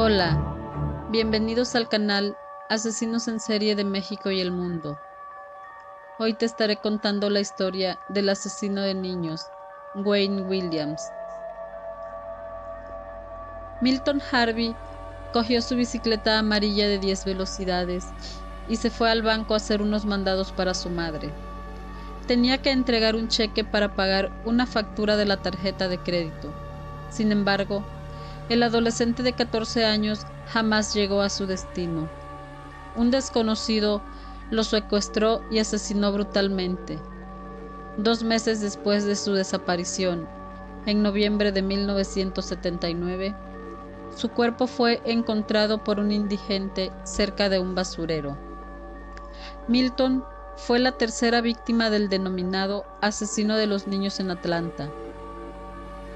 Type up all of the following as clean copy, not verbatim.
Hola, bienvenidos al canal Asesinos en Serie de México y el Mundo. Hoy te estaré contando la historia del asesino de niños, Wayne Williams. Milton Harvey cogió su bicicleta amarilla de 10 velocidades y se fue al banco a hacer unos mandados para su madre. Tenía que entregar un cheque para pagar una factura de la tarjeta de crédito. Sin embargo, el adolescente de 14 años jamás llegó a su destino. Un desconocido lo secuestró y asesinó brutalmente. 2 meses después de su desaparición, en noviembre de 1979, su cuerpo fue encontrado por un indigente cerca de un basurero. Milton fue la tercera víctima del denominado asesino de los niños en Atlanta,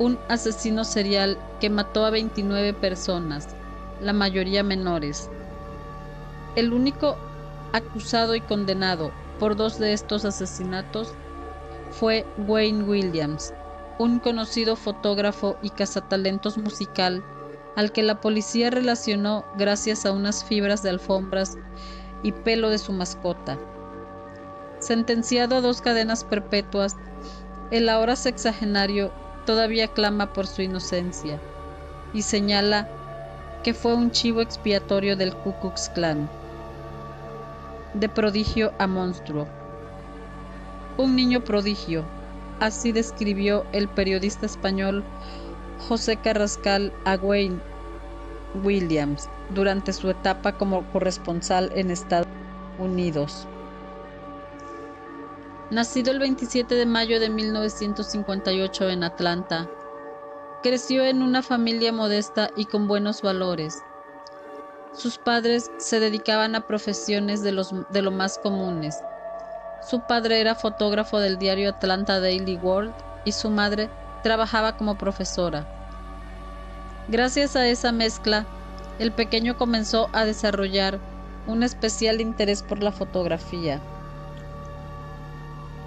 un asesino serial que mató a 29 personas, la mayoría menores. El único acusado y condenado por 2 de estos asesinatos fue Wayne Williams, un conocido fotógrafo y cazatalentos musical al que la policía relacionó gracias a unas fibras de alfombras y pelo de su mascota. Sentenciado a 2 cadenas perpetuas, el ahora sexagenario todavía clama por su inocencia y señala que fue un chivo expiatorio del Ku Klux Klan. De prodigio a monstruo. Un niño prodigio, así describió el periodista español José Carrascal a Wayne Williams durante su etapa como corresponsal en Estados Unidos. Nacido el 27 de mayo de 1958 en Atlanta, creció en una familia modesta y con buenos valores. Sus padres se dedicaban a profesiones de lo más comunes. Su padre era fotógrafo del diario Atlanta Daily World y su madre trabajaba como profesora. Gracias a esa mezcla, el pequeño comenzó a desarrollar un especial interés por la fotografía,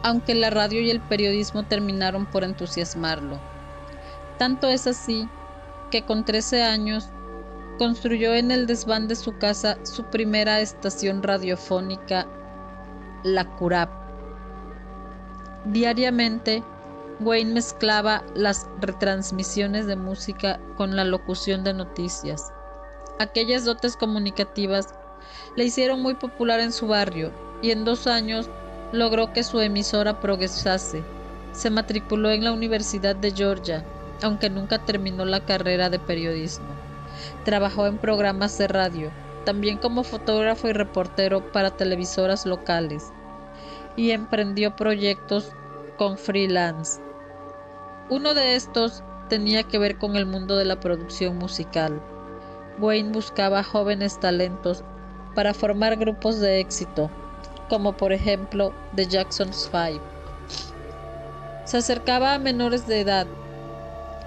aunque la radio y el periodismo terminaron por entusiasmarlo. Tanto es así que con 13 años construyó en el desván de su casa su primera estación radiofónica, La Curap. Diariamente, Wayne mezclaba las retransmisiones de música con la locución de noticias. Aquellas dotes comunicativas le hicieron muy popular en su barrio y en 2 años logró que su emisora progresase. Se matriculó en la Universidad de Georgia, aunque nunca terminó la carrera de periodismo. Trabajó en programas de radio, también como fotógrafo y reportero para televisoras locales, y emprendió proyectos con freelance. Uno de estos tenía que ver con el mundo de la producción musical. Wayne buscaba jóvenes talentos para formar grupos de éxito, como por ejemplo The Jackson's Five. Se acercaba a menores de edad,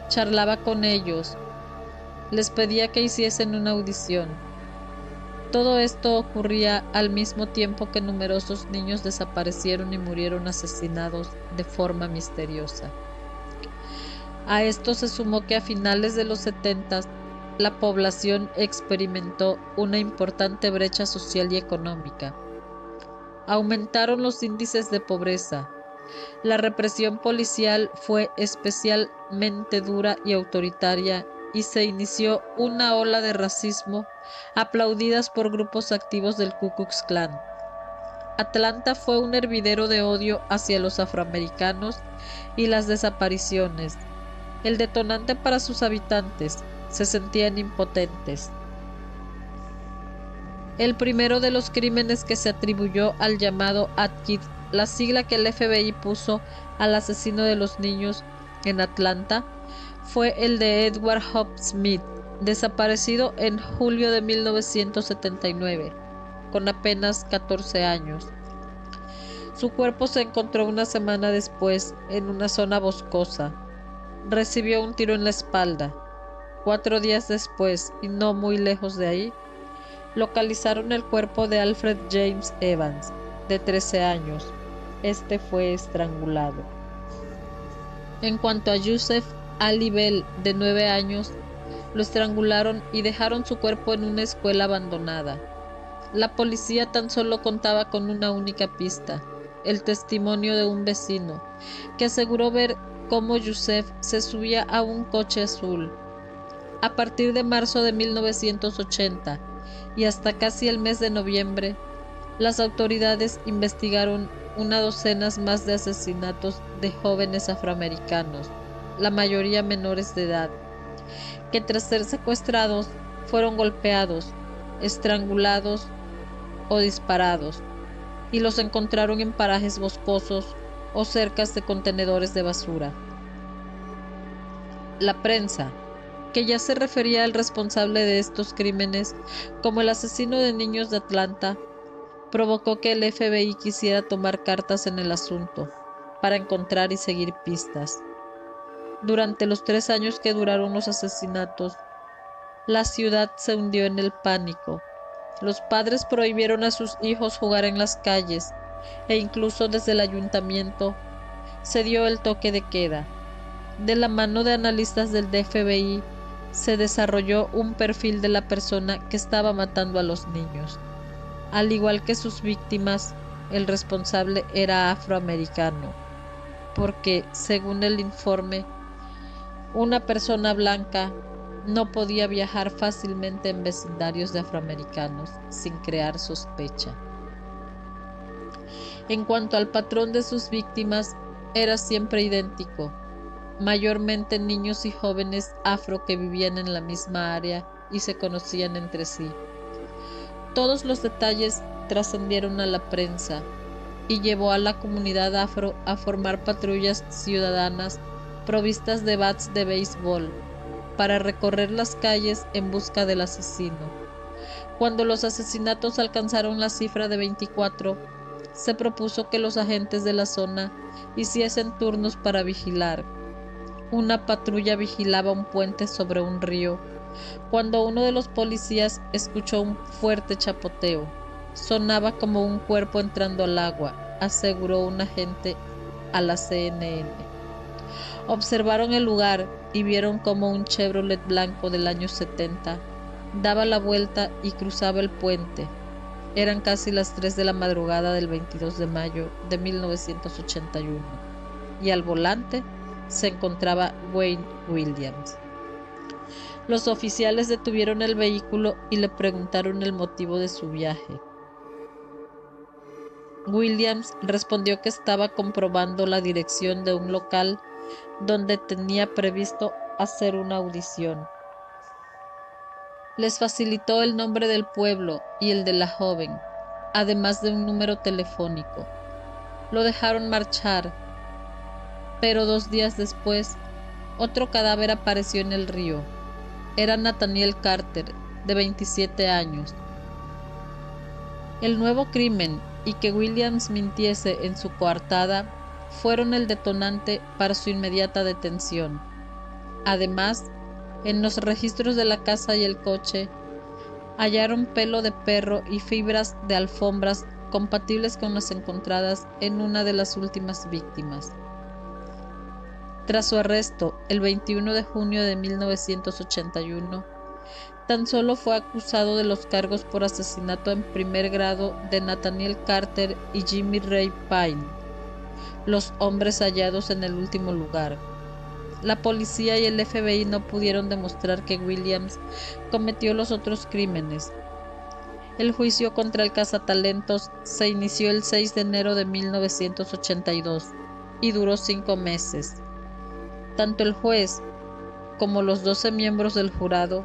charlaba con ellos, les pedía que hiciesen una audición. Todo esto ocurría al mismo tiempo que numerosos niños desaparecieron y murieron asesinados de forma misteriosa. A esto se sumó que a finales de los 70 la población experimentó una importante brecha social y económica. Aumentaron los índices de pobreza. La represión policial fue especialmente dura y autoritaria y se inició una ola de racismo aplaudidas por grupos activos del Ku Klux Klan. Atlanta fue un hervidero de odio hacia los afroamericanos y las desapariciones. El detonante para sus habitantes: se sentían impotentes. El primero de los crímenes que se atribuyó al llamado Atkins, la sigla que el FBI puso al asesino de los niños en Atlanta, fue el de Edward Hope Smith, desaparecido en julio de 1979, con apenas 14 años. Su cuerpo se encontró una semana después en una zona boscosa. Recibió un tiro en la espalda. 4 días después, y no muy lejos de ahí, localizaron el cuerpo de Alfred James Evans, de 13 años. Este fue estrangulado. En cuanto a Joseph Ali Bell, de 9 años, lo estrangularon y dejaron su cuerpo en una escuela abandonada. La policía tan solo contaba con una única pista, el testimonio de un vecino, que aseguró ver cómo Youssef se subía a un coche azul. A partir de marzo de 1980 y hasta casi el mes de noviembre, las autoridades investigaron una docena más de asesinatos de jóvenes afroamericanos, la mayoría menores de edad, que tras ser secuestrados fueron golpeados, estrangulados o disparados, y los encontraron en parajes boscosos o cerca de contenedores de basura. La prensa, que ya se refería al responsable de estos crímenes como el asesino de niños de Atlanta, provocó que el FBI quisiera tomar cartas en el asunto para encontrar y seguir pistas. Durante los 3 años que duraron los asesinatos, la ciudad se hundió en el pánico. Los padres prohibieron a sus hijos jugar en las calles e incluso desde el ayuntamiento se dio el toque de queda. De la mano de analistas del FBI se desarrolló un perfil de la persona que estaba matando a los niños. Al igual que sus víctimas, el responsable era afroamericano, porque, según el informe, una persona blanca no podía viajar fácilmente en vecindarios de afroamericanos sin crear sospecha. En cuanto al patrón de sus víctimas, era siempre idéntico, mayormente niños y jóvenes afro que vivían en la misma área y se conocían entre sí. Todos los detalles trascendieron a la prensa y llevó a la comunidad afro a formar patrullas ciudadanas provistas de bats de béisbol para recorrer las calles en busca del asesino. Cuando los asesinatos alcanzaron la cifra de 24, se propuso que los agentes de la zona hiciesen turnos para vigilar. Una patrulla vigilaba un puente sobre un río cuando uno de los policías escuchó un fuerte chapoteo. Sonaba como un cuerpo entrando al agua, aseguró un agente a la CNN. Observaron el lugar y vieron como un Chevrolet blanco del año 70 daba la vuelta y cruzaba el puente. Eran casi las 3 de la madrugada del 22 de mayo de 1981 y al volante se encontraba Wayne Williams. Los oficiales detuvieron el vehículo y le preguntaron el motivo de su viaje. Williams respondió que estaba comprobando la dirección de un local donde tenía previsto hacer una audición. Les facilitó el nombre del pueblo y el de la joven, además de un número telefónico. Lo dejaron marchar, pero 2 días después, otro cadáver apareció en el río. Era Nathaniel Carter, de 27 años. El nuevo crimen y que Williams mintiese en su coartada fueron el detonante para su inmediata detención. Además, en los registros de la casa y el coche, hallaron pelo de perro y fibras de alfombras compatibles con las encontradas en una de las últimas víctimas. Tras su arresto, el 21 de junio de 1981, tan solo fue acusado de los cargos por asesinato en primer grado de Nathaniel Carter y Jimmy Ray Payne, los hombres hallados en el último lugar. La policía y el FBI no pudieron demostrar que Williams cometió los otros crímenes. El juicio contra el cazatalentos se inició el 6 de enero de 1982 y duró 5 meses. Tanto el juez como los 12 miembros del jurado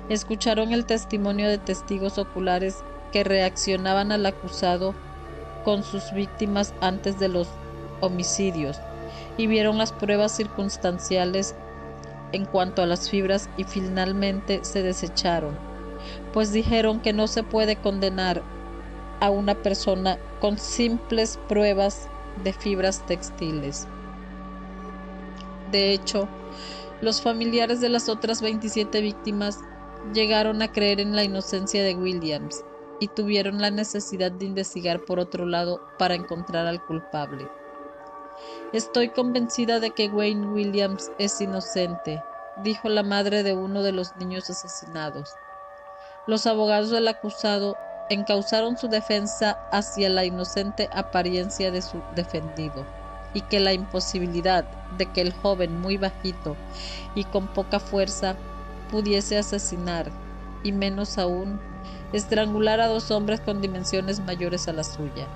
escucharon el testimonio de testigos oculares que reaccionaban al acusado con sus víctimas antes de los homicidios y vieron las pruebas circunstanciales en cuanto a las fibras y finalmente se desecharon, pues dijeron que no se puede condenar a una persona con simples pruebas de fibras textiles. De hecho, los familiares de las otras 27 víctimas llegaron a creer en la inocencia de Williams y tuvieron la necesidad de investigar por otro lado para encontrar al culpable. Estoy convencida de que Wayne Williams es inocente, dijo la madre de uno de los niños asesinados. Los abogados del acusado encauzaron su defensa hacia la inocente apariencia de su defendido y que la imposibilidad de que el joven muy bajito y con poca fuerza pudiese asesinar, y menos aún, estrangular a dos hombres con dimensiones mayores a la suya.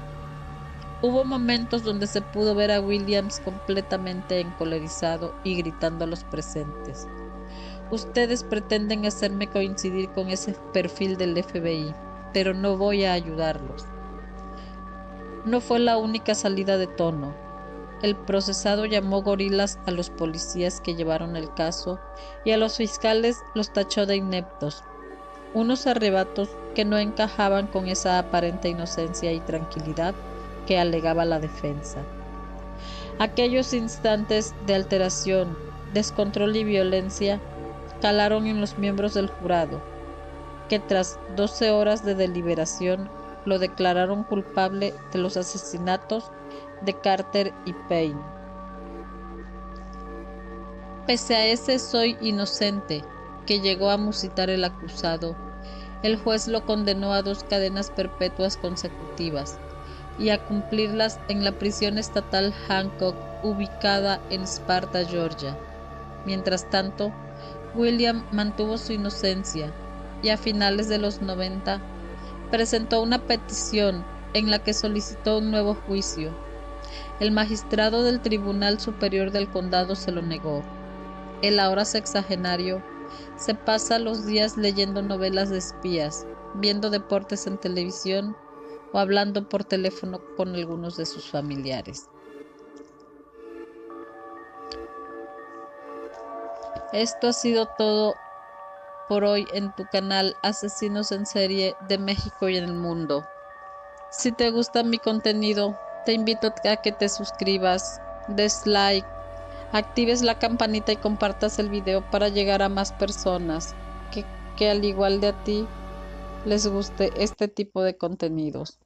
Hubo momentos donde se pudo ver a Williams completamente encolerizado y gritando a los presentes: ustedes pretenden hacerme coincidir con ese perfil del FBI, pero no voy a ayudarlos. No fue la única salida de tono. El procesado llamó gorilas a los policías que llevaron el caso y a los fiscales los tachó de ineptos, unos arrebatos que no encajaban con esa aparente inocencia y tranquilidad que alegaba la defensa. Aquellos instantes de alteración, descontrol y violencia calaron en los miembros del jurado, que tras 12 horas de deliberación lo declararon culpable de los asesinatos de Carter y Payne. Pese a ese "soy inocente" que llegó a musitar el acusado, el juez lo condenó a 2 cadenas perpetuas consecutivas y a cumplirlas en la prisión estatal Hancock, ubicada en Sparta, Georgia. Mientras tanto, William mantuvo su inocencia y a finales de los 90 presentó una petición en la que solicitó un nuevo juicio. El magistrado del Tribunal Superior del Condado se lo negó. El ahora sexagenario se pasa los días leyendo novelas de espías, viendo deportes en televisión o hablando por teléfono con algunos de sus familiares. Esto ha sido todo por hoy en tu canal Asesinos en Serie de México y en el mundo. Si te gusta mi contenido, te invito a que te suscribas, des like, actives la campanita y compartas el video para llegar a más personas que al igual de a ti les guste este tipo de contenidos.